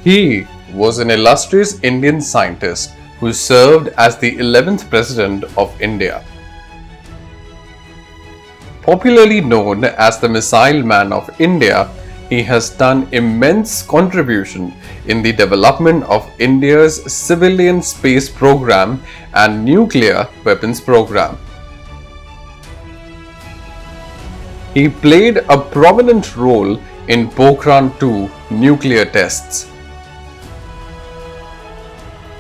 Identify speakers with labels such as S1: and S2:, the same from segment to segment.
S1: He was an illustrious Indian scientist who served as the 11th President of India. Popularly known as the Missile Man of India, he has done immense contribution in the development of India's civilian space program and nuclear weapons program. He played a prominent role in Pokhran II nuclear tests.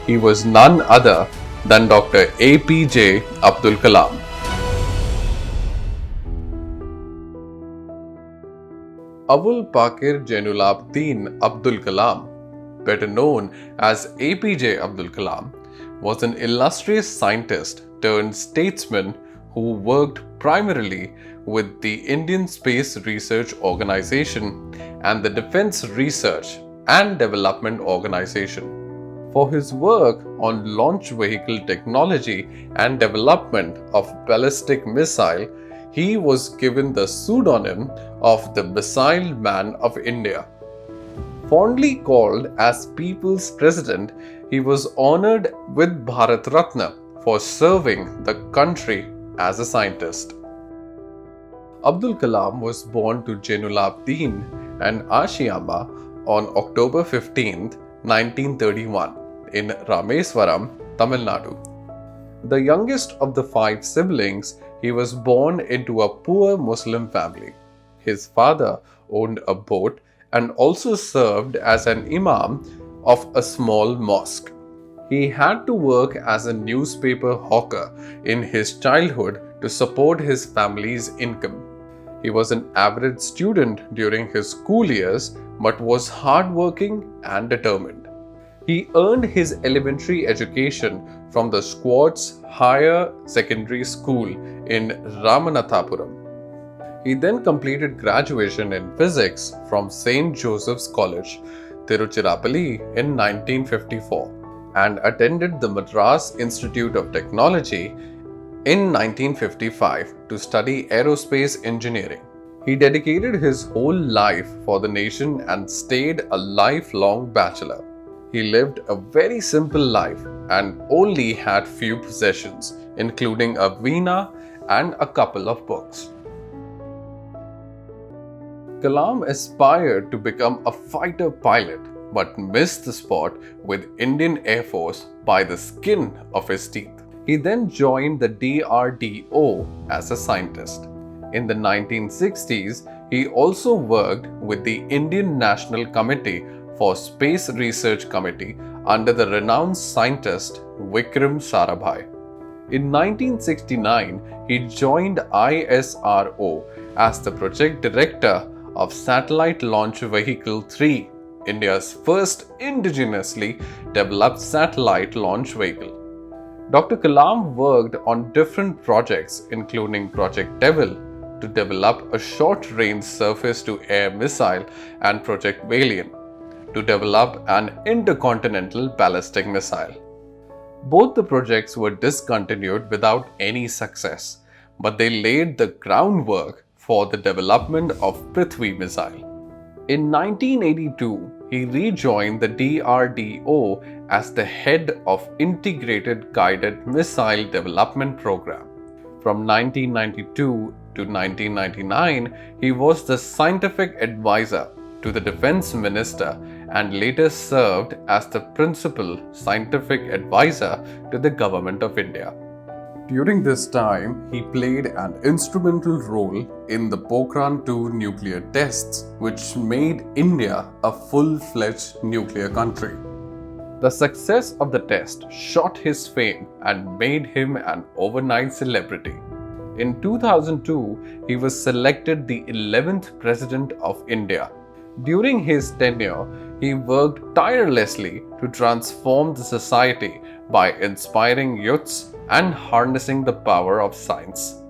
S1: He was none other than Dr. A.P.J. Abdul Kalam. Abul Pakir Jainulabdin Abdul Kalam, better known as A.P.J. Abdul Kalam, was an illustrious scientist turned statesman who worked primarily with the Indian Space Research Organization and the Defense Research and Development Organization. For his work on launch vehicle technology and development of ballistic missile, he was given the pseudonym of the Missile Man of India. Fondly called as People's President, he was honored with Bharat Ratna for serving the country as a scientist. Abdul Kalam was born to Jainulabdin and Ashiyama on October 15, 1931 in Rameswaram, Tamil Nadu. The youngest of the 5 siblings, he was born into a poor Muslim family. His father owned a boat and also served as an imam of a small mosque. He had to work as a newspaper hawker in his childhood to support his family's income. He was an average student during his school years but was hardworking and determined. He earned his elementary education from the Squad's Higher Secondary School in Ramanathapuram. He then completed graduation in physics from St. Joseph's College, Tiruchirappalli in 1954 and attended the Madras Institute of Technology in 1955 to study aerospace engineering. He dedicated his whole life for the nation and stayed a lifelong bachelor. He lived a very simple life and only had few possessions, including a veena and a couple of books. Kalam aspired to become a fighter pilot but missed the spot with Indian Air Force by the skin of his teeth. He then joined the DRDO as a scientist. In the 1960s, he also worked with the Indian National Committee for Space Research Committee under the renowned scientist Vikram Sarabhai. In 1969, he joined ISRO as the project director of Satellite Launch Vehicle 3, India's first indigenously developed satellite launch vehicle. Dr. Kalam worked on different projects including Project Devil to develop a short-range surface-to-air missile and Project Valiant to develop an intercontinental ballistic missile. Both the projects were discontinued without any success, but they laid the groundwork for the development of Prithvi missile. In 1982, he rejoined the DRDO as the head of Integrated Guided Missile Development Program. From 1992 to 1999, he was the scientific advisor to the Defense Minister and later served as the principal scientific advisor to the Government of India. During this time, he played an instrumental role in the Pokhran II nuclear tests, which made India a full-fledged nuclear country. The success of the test shot his fame and made him an overnight celebrity. In 2002, he was selected the 11th President of India. During his tenure, he worked tirelessly to transform the society by inspiring youths and harnessing the power of science.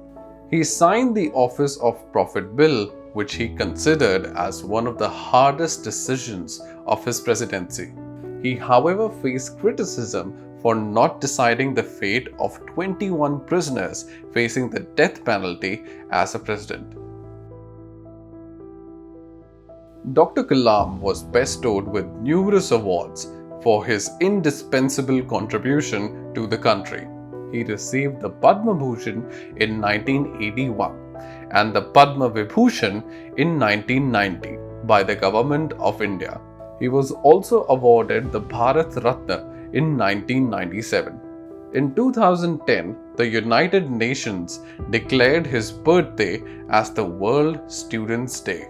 S1: He signed the Office of Profit Bill, which he considered as one of the hardest decisions of his presidency. He, however, faced criticism for not deciding the fate of 21 prisoners facing the death penalty as a president. Dr. Kalam was bestowed with numerous awards for his indispensable contribution to the country. He received the Padma Bhushan in 1981 and the Padma Vibhushan in 1990 by the Government of India. He was also awarded the Bharat Ratna in 1997. In 2010, the United Nations declared his birthday as the World Students' Day.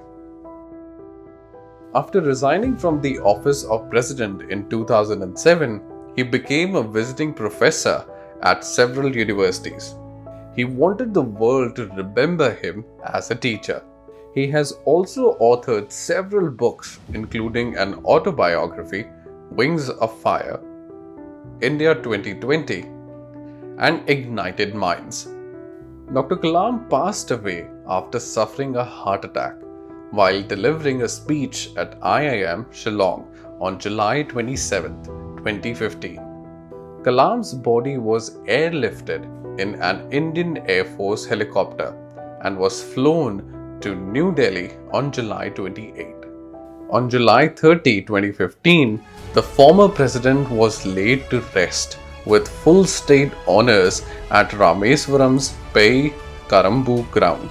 S1: After resigning from the office of president in 2007, he became a visiting professor at several universities. He wanted the world to remember him as a teacher. He has also authored several books, including an autobiography, Wings of Fire, India 2020, and Ignited Minds. Dr. Kalam passed away after suffering a heart attack while delivering a speech at IIM Shillong on July 27, 2015. Kalam's body was airlifted in an Indian Air Force helicopter and was flown to New Delhi on July 28. On July 30, 2015, the former president was laid to rest with full state honors at Rameswaram's Pei Karambu ground.